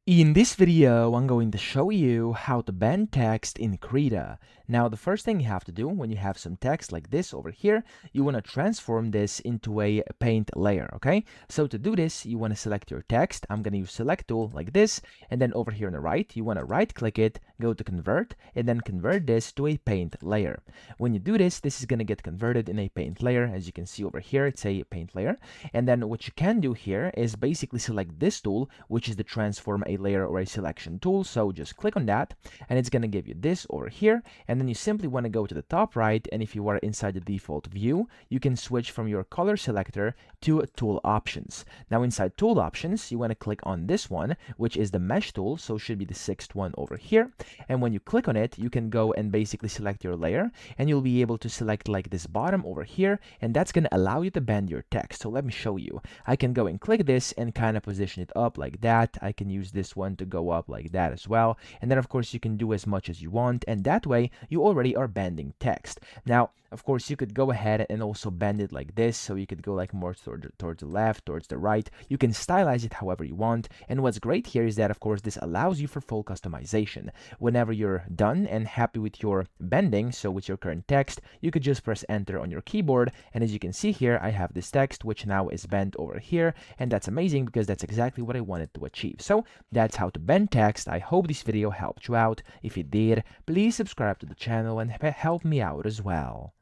In this video, I'm going to show you how to bend text in Krita. Now, the first thing you have to do when you have some text like this over here, you want to transform this into a paint layer, okay? So to do this, you want to select your text. I'm going to use select tool like this, and then over here on the right, you want to right click it, go to convert, and then convert this to a paint layer. When you do this, this is going to get converted in a paint layer. As you can see over here, it's a paint layer. And then what you can do here is basically select this tool, which is the transform a layer or a selection tool. So just click on that, and it's going to give you this over here. And then you simply want to go to the top right, and if you are inside the default view, you can switch from your color selector to tool options. Now inside tool options, you want to click on this one, which is the mesh tool, so should be the sixth one over here. And when you click on it, you can go and basically select your layer, and you'll be able to select like this bottom over here, and that's going to allow you to bend your text. So let me show you. I can go and click this and kind of position it up like that. I can use this one to go up like that as well. And then of course you can do as much as you want, and that way you already are bending text. Now, of course, you could go ahead and also bend it like this, so you could go like more towards the left, towards the right. You can stylize it however you want. And what's great here is that, of course, this allows you for full customization. Whenever you're done and happy with your bending, so with your current text, you could just press enter on your keyboard. And as you can see here, I have this text, which now is bent over here. And that's amazing because that's exactly what I wanted to achieve. So that's how to bend text. I hope this video helped you out. If it did, please subscribe to the channel and help me out as well.